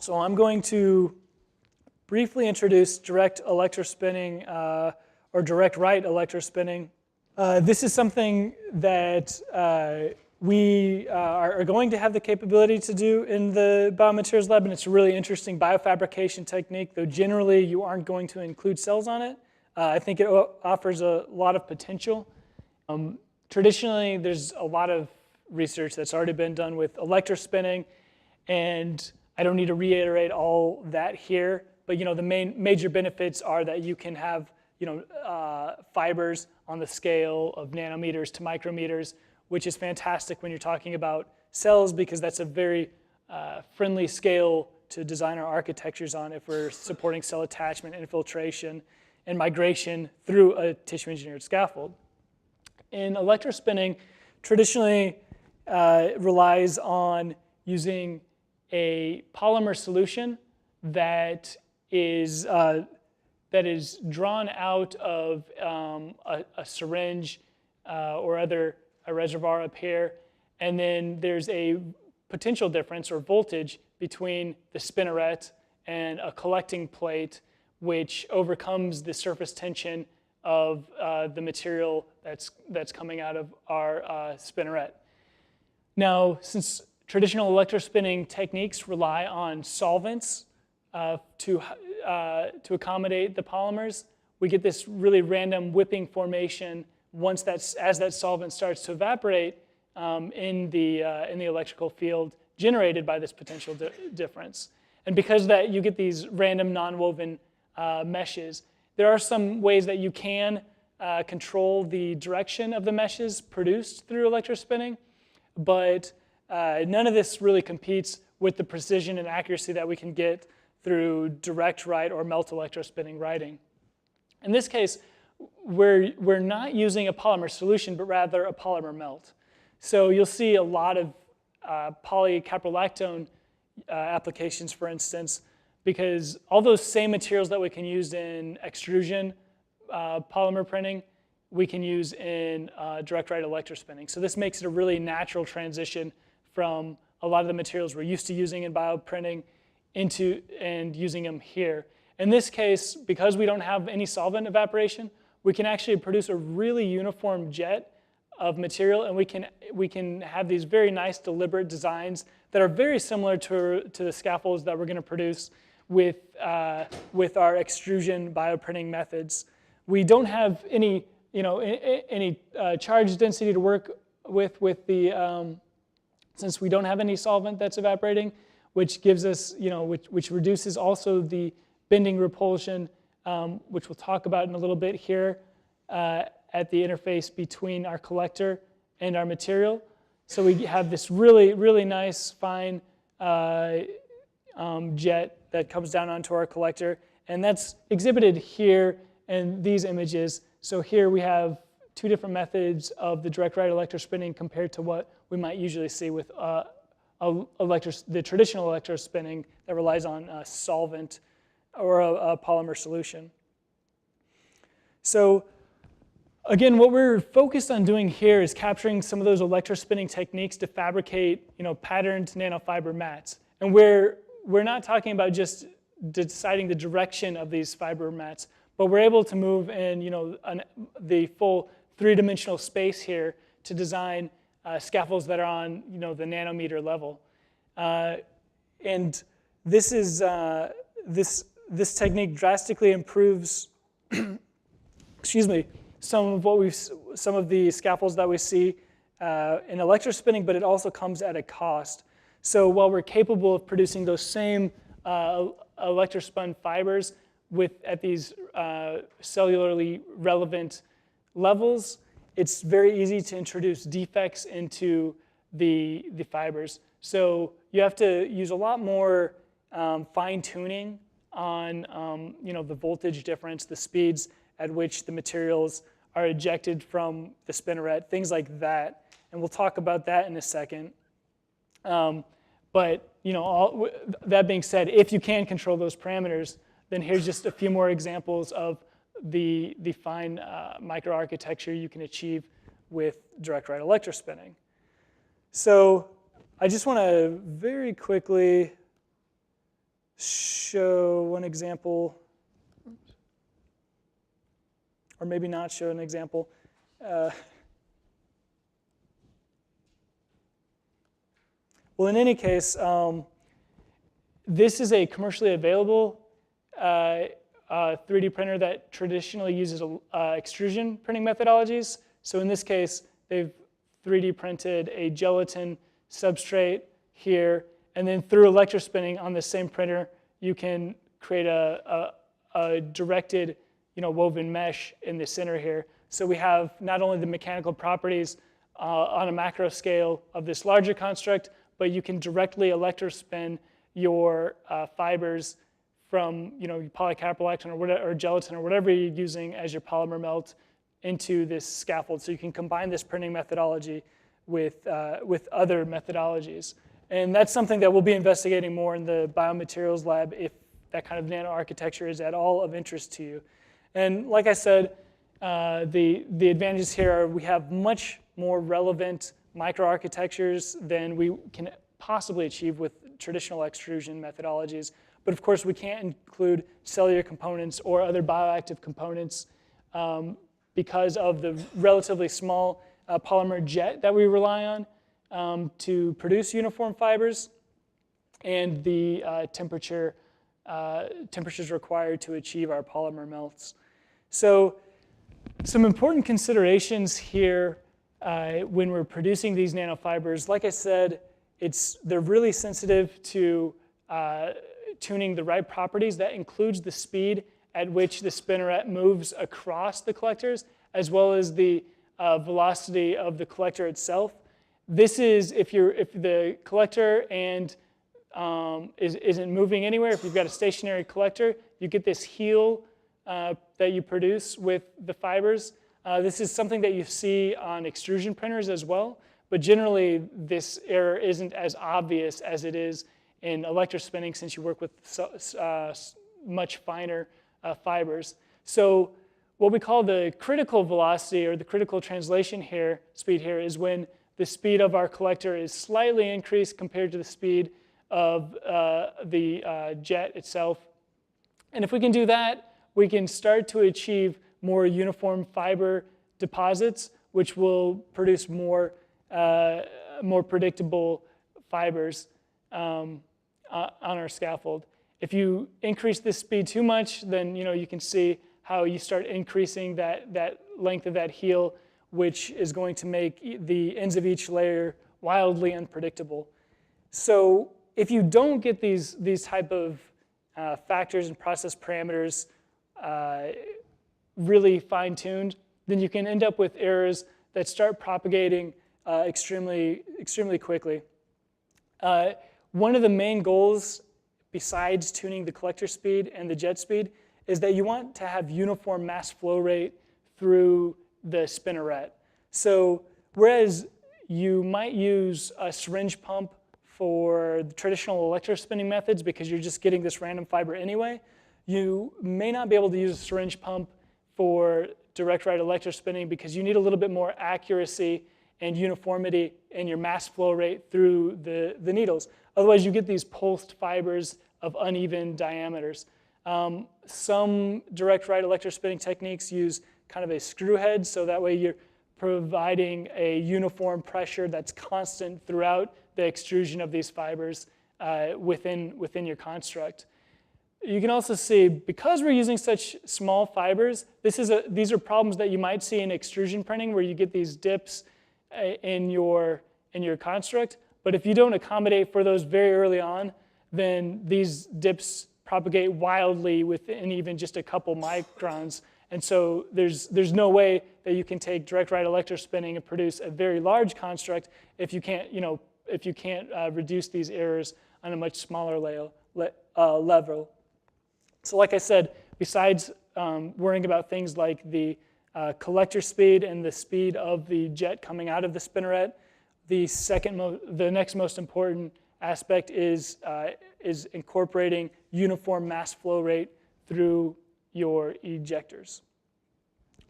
So I'm going to briefly introduce direct electrospinning or direct write electrospinning. This is something that we are going to have the capability to do in the Biomaterials lab, and it's a really interesting biofabrication technique, though generally you aren't going to include cells on it. I think it offers a lot of potential. Traditionally, there's a lot of research that's already been done with electrospinning, and I don't need to reiterate all that here, but the major benefits are that you can have fibers on the scale of nanometers to micrometers, which is fantastic when you're talking about cells, because that's a very friendly scale to design our architectures on if we're supporting cell attachment, infiltration, and migration through a tissue-engineered scaffold. In electrospinning, traditionally relies on using a polymer solution that is drawn out of a syringe or a reservoir up here, and then there's a potential difference or voltage between the spinneret and a collecting plate, which overcomes the surface tension of the material that's coming out of our spinneret. Now, since traditional electrospinning techniques rely on solvents to accommodate the polymers, we get this really random whipping formation as that solvent starts to evaporate in the electrical field generated by this potential difference. And because of that, you get these random non-woven meshes. There are some ways that you can control the direction of the meshes produced through electrospinning, but none of this really competes with the precision and accuracy that we can get through direct write or melt electrospinning writing. In this case, we're not using a polymer solution, but rather a polymer melt. So you'll see a lot of polycaprolactone applications, for instance, because all those same materials that we can use in extrusion polymer printing, we can use in direct write electrospinning. So this makes it a really natural transition from a lot of the materials we're used to using in bioprinting and using them here. In this case, because we don't have any solvent evaporation, we can actually produce a really uniform jet of material, and we can have these very nice deliberate designs that are very similar to the scaffolds that we're going to produce with our extrusion bioprinting methods. We don't have any charge density to work with the since we don't have any solvent that's evaporating, which gives us which reduces also the bending repulsion, which we'll talk about in a little bit here at the interface between our collector and our material. So we have this really, really nice fine jet that comes down onto our collector, and that's exhibited here in these images. So here we have two different methods of the direct write electrospinning compared to what we might usually see with the traditional electrospinning that relies on a solvent or a polymer solution. So again, what we're focused on doing here is capturing some of those electrospinning techniques to fabricate patterned nanofiber mats. And we're not talking about just deciding the direction of these fiber mats, but we're able to move in the full three-dimensional space here to design scaffolds that are on the nanometer level. And this is this technique drastically improves excuse me, some of the scaffolds that we see in electrospinning, but it also comes at a cost. So while we're capable of producing those same electrospun fibers at these cellularly relevant levels, it's very easy to introduce defects into the fibers. So you have to use a lot more fine-tuning on the voltage difference, the speeds at which the materials are ejected from the spinneret, things like that. And we'll talk about that in a second. But that being said, if you can control those parameters, then here's just a few more examples of the fine microarchitecture you can achieve with direct write electrospinning. So I just want to very quickly show one example, or maybe not show an example. Well, in any case, this is a commercially available 3D printer that traditionally uses extrusion printing methodologies. So in this case, they've 3D printed a gelatin substrate here, and then through electrospinning on the same printer, you can create a directed, woven mesh in the center here. So we have not only the mechanical properties on a macro scale of this larger construct, but you can directly electrospin your fibers from polycaprolactone or gelatin or whatever you're using as your polymer melt into this scaffold. So you can combine this printing methodology with other methodologies. And that's something that we'll be investigating more in the Biomaterials lab if that kind of nano architecture is at all of interest to you. And like I said, the advantages here are we have much more relevant microarchitectures than we can possibly achieve with traditional extrusion methodologies. But of course, we can't include cellular components or other bioactive components because of the relatively small polymer jet that we rely on to produce uniform fibers and the temperatures required to achieve our polymer melts. So some important considerations here when we're producing these nanofibers. Like I said, they're really sensitive to tuning the right properties. That includes the speed at which the spinneret moves across the collectors, as well as the velocity of the collector itself. This is if the collector isn't moving anywhere. If you've got a stationary collector, you get this heel that you produce with the fibers. This is something that you see on extrusion printers as well, but generally this error isn't as obvious as it is in electrospinning since you work with much finer fibers. So what we call the critical velocity or the critical translation speed here is when the speed of our collector is slightly increased compared to the speed of the jet itself. And if we can do that, we can start to achieve more uniform fiber deposits, which will produce more predictable fibers on our scaffold. If you increase this speed too much, then you can see how you start increasing that length of that heel, which is going to make the ends of each layer wildly unpredictable. So if you don't get these type of factors and process parameters really fine-tuned, then you can end up with errors that start propagating extremely quickly. One of the main goals, besides tuning the collector speed and the jet speed, is that you want to have uniform mass flow rate through the spinneret. So whereas you might use a syringe pump for the traditional electrospinning methods because you're just getting this random fiber anyway, you may not be able to use a syringe pump for direct right electrospinning because you need a little bit more accuracy and uniformity in your mass flow rate through the needles. Otherwise, you get these pulsed fibers of uneven diameters. Some direct right electrospinning techniques use kind of a screw head, so that way you're providing a uniform pressure that's constant throughout the extrusion of these fibers within your construct. You can also see, because we're using such small fibers, these are problems that you might see in extrusion printing where you get these dips in your construct. But if you don't accommodate for those very early on, then these dips propagate wildly within even just a couple microns. And so there's no way that you can take direct right electrospinning and produce a very large construct if you can't reduce these errors on a much smaller level. So like I said, besides worrying about things like the collector speed and the speed of the jet coming out of the spinneret, the next most important aspect is incorporating uniform mass flow rate through your ejectors.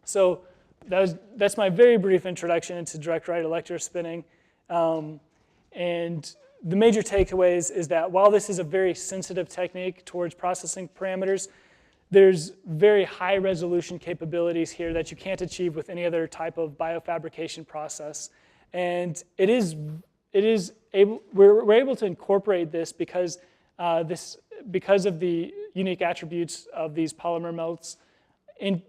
So that's my very brief introduction into direct right electrospinning. And the major takeaways is that while this is a very sensitive technique towards processing parameters, there's very high resolution capabilities here that you can't achieve with any other type of biofabrication process. And we're able to incorporate this because of the unique attributes of these polymer melts.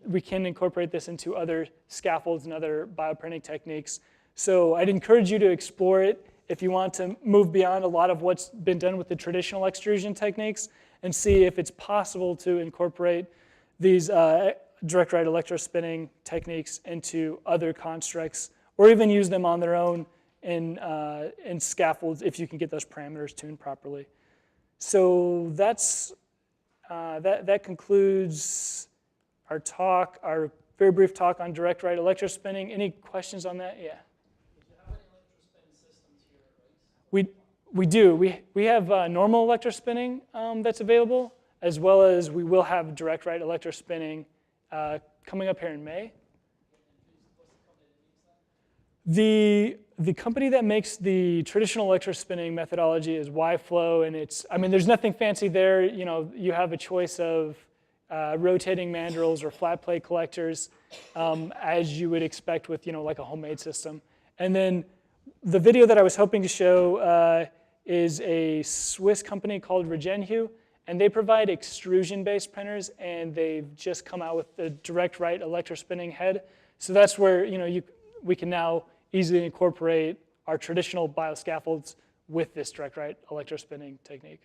We can incorporate this into other scaffolds and other bioprinting techniques. So I'd encourage you to explore it if you want to move beyond a lot of what's been done with the traditional extrusion techniques and see if it's possible to incorporate these direct write electrospinning techniques into other constructs, or even use them on their own in scaffolds if you can get those parameters tuned properly. So that concludes our talk, our very brief talk on direct write electrospinning. Any questions on that? Yeah. Do you have any electrospinning systems here, right? We do. We have normal electrospinning that's available, as well as we will have direct write electrospinning coming up here in May. The company that makes the traditional electrospinning methodology is Y-Flow, and there's nothing fancy there. You have a choice of rotating mandrels or flat plate collectors, as you would expect with like a homemade system. And then the video that I was hoping to show is a Swiss company called Regenhue, and they provide extrusion-based printers, and they've just come out with the direct write electrospinning head. So that's where we can now easily incorporate our traditional bioscaffolds with this direct write electrospinning technique.